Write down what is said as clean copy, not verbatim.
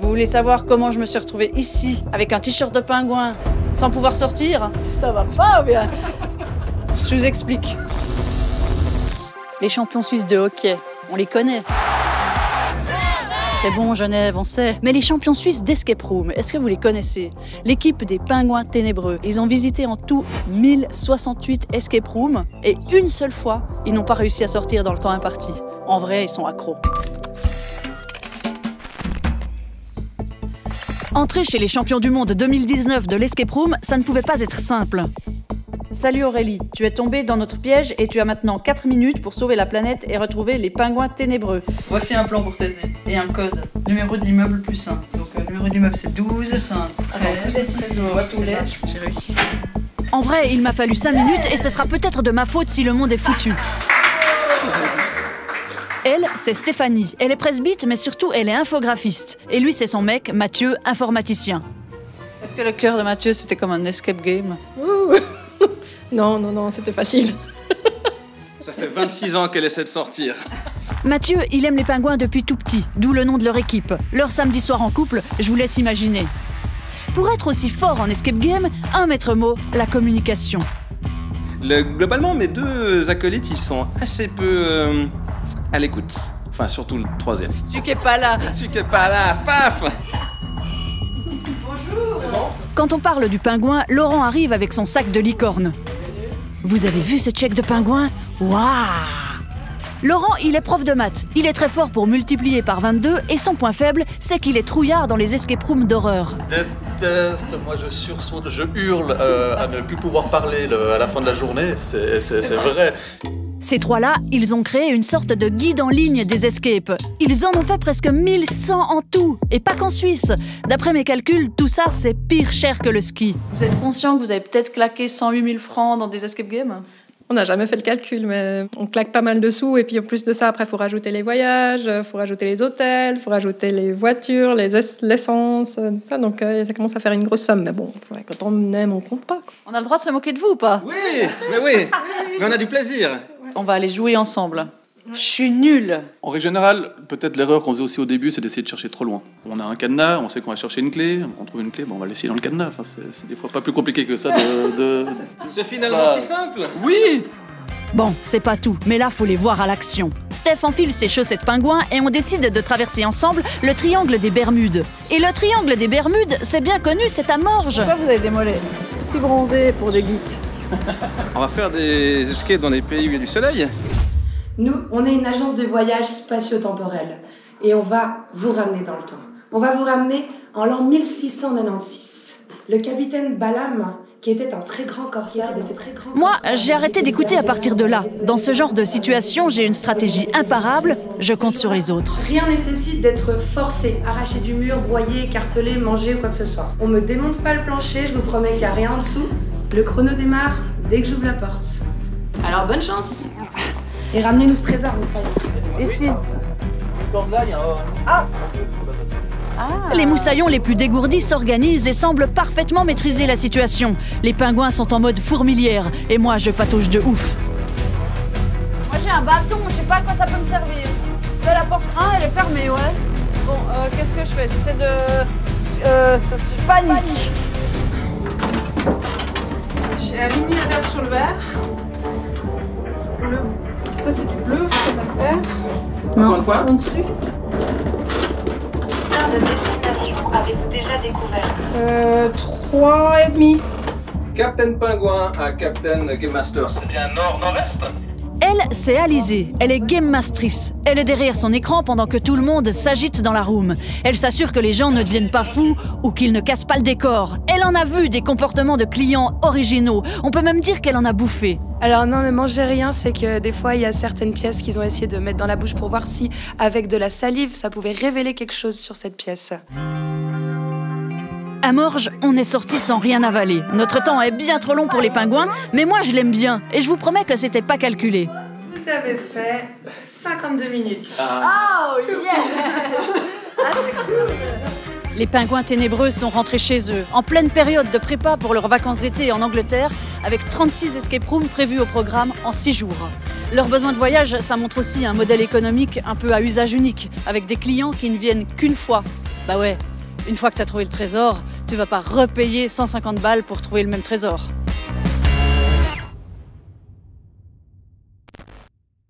Vous voulez savoir comment je me suis retrouvée ici, avec un t-shirt de pingouin, sans pouvoir sortir? Ça va pas ou bien? Je vous explique. Les champions suisses de hockey, on les connaît. C'est bon, Genève, on sait. Mais les champions suisses d'escape room, est-ce que vous les connaissez? L'équipe des Pingouins Ténébreux. Ils ont visité en tout 1068 escape rooms et une seule fois, ils n'ont pas réussi à sortir dans le temps imparti. En vrai, ils sont accros. Entrer chez les champions du monde 2019 de l'escape room, ça ne pouvait pas être simple. Salut Aurélie, tu es tombée dans notre piège et tu as maintenant 4 minutes pour sauver la planète et retrouver les pingouins ténébreux. Voici un plan pour t'aider et un code. Numéro de l'immeuble plus 1. Donc le numéro d'immeuble c'est 12, 5, 13, vous êtes ici, j'ai réussi. En vrai, il m'a fallu 5 minutes et ce sera peut-être de ma faute si le monde est foutu. Elle, c'est Stéphanie. Elle est presbyte, mais surtout elle est infographiste. Et lui, c'est son mec, Mathieu, informaticien. Est-ce que le cœur de Mathieu, c'était comme un escape game? Non, c'était facile. Ça fait 26 ans qu'elle essaie de sortir. Mathieu, il aime les pingouins depuis tout petit, d'où le nom de leur équipe. Leur samedi soir en couple, je vous laisse imaginer. Pour être aussi fort en escape game, un maître mot, la communication. Globalement, mes deux acolytes, ils sont assez peu à l'écoute. Enfin, surtout le troisième. Celui qui est pas là. Celui qui est pas là, paf! Bonjour. C'est bon? Quand on parle du pingouin, Laurent arrive avec son sac de licorne. Vous avez vu ce check de pingouin? Waouh! Laurent, il est prof de maths. Il est très fort pour multiplier par 22 et son point faible, c'est qu'il est trouillard dans les escape rooms d'horreur. Déteste, moi je sursaute, je hurle à ne plus pouvoir parler à la fin de la journée, c'est vrai. Ces trois-là, ils ont créé une sorte de guide en ligne des escapes. Ils en ont fait presque 1100 en tout, et pas qu'en Suisse. D'après mes calculs, tout ça, c'est pire cher que le ski. Vous êtes conscient que vous avez peut-être claqué 108 000 francs dans des escape games? On n'a jamais fait le calcul, mais on claque pas mal de sous. Et puis en plus de ça, après, il faut rajouter les voyages, il faut rajouter les hôtels, il faut rajouter les voitures, l'essence, ça. Donc ça commence à faire une grosse somme. Mais bon, quand on aime, on compte pas, quoi. On a le droit de se moquer de vous ou pas? Oui, mais oui, mais on a du plaisir. On va aller jouer ensemble. Je suis nulle. En règle générale, peut-être l'erreur qu'on faisait aussi au début, c'est d'essayer de chercher trop loin. On a un cadenas, on sait qu'on va chercher une clé, on trouve une clé, bon, on va l'essayer dans le cadenas. Enfin, c'est des fois pas plus compliqué que ça de... C'est finalement si simple. Oui. Bon, c'est pas tout, mais là, faut les voir à l'action. Steph enfile ses chaussettes pingouins et on décide de traverser ensemble le triangle des Bermudes. Et le triangle des Bermudes, c'est bien connu, c'est à Morges. Pourquoi vous avez des mollets si bronzés pour des geeks? On va faire des escapes dans les pays où il y a du soleil. Nous, on est une agence de voyage spatio-temporel et on va vous ramener dans le temps. On va vous ramener en l'an 1696. Le capitaine Balam, qui était un très grand corsaire de ces très grands... Moi, j'ai arrêté d'écouter à partir de là. Dans ce genre de situation, j'ai une stratégie imparable, je compte sur les autres. Rien nécessite d'être forcé, arraché du mur, broyé, écartelé, mangé ou quoi que ce soit. On me démonte pas le plancher, je vous promets qu'il n'y a rien en dessous. Le chrono démarre dès que j'ouvre la porte. Alors bonne chance. Et ramenez-nous ce trésor, vous savez. Ici. Les moussaillons les plus dégourdis s'organisent et semblent parfaitement maîtriser la situation. Les pingouins sont en mode fourmilière et moi je patauge de ouf. Moi j'ai un bâton, je sais pas à quoi ça peut me servir. Là, la porte 1 elle est fermée, ouais. Bon, qu'est-ce que je fais? J'essaie de... je panique. J'ai aligné la verre sur le vert. Bleu. Ça c'est du bleu, ça va faire. Encore une fois. En dessus. Combien de destinations avez-vous déjà découvert? 3,5. Captain Pingouin à Captain Game Master. C'est bien nord-nord-est. Elle, c'est Alizée. Elle est game mastrice. Elle est derrière son écran pendant que tout le monde s'agite dans la room. Elle s'assure que les gens ne deviennent pas fous ou qu'ils ne cassent pas le décor. Elle en a vu des comportements de clients originaux. On peut même dire qu'elle en a bouffé. Alors non, ne mangez rien, c'est que des fois il y a certaines pièces qu'ils ont essayé de mettre dans la bouche pour voir si, avec de la salive, ça pouvait révéler quelque chose sur cette pièce. À Morges, on est sorti sans rien avaler. Notre temps est bien trop long pour les pingouins, mais moi je l'aime bien. Et je vous promets que c'était pas calculé. Vous avez fait 52 minutes. Oh yeah. C'est cool. Les pingouins ténébreux sont rentrés chez eux, en pleine période de prépa pour leurs vacances d'été en Angleterre, avec 36 escape rooms prévus au programme en 6 jours. Leurs besoins de voyage, ça montre aussi un modèle économique un peu à usage unique, avec des clients qui ne viennent qu'une fois. Bah ouais, une fois que t'as trouvé le trésor, tu vas pas repayer 150 balles pour trouver le même trésor.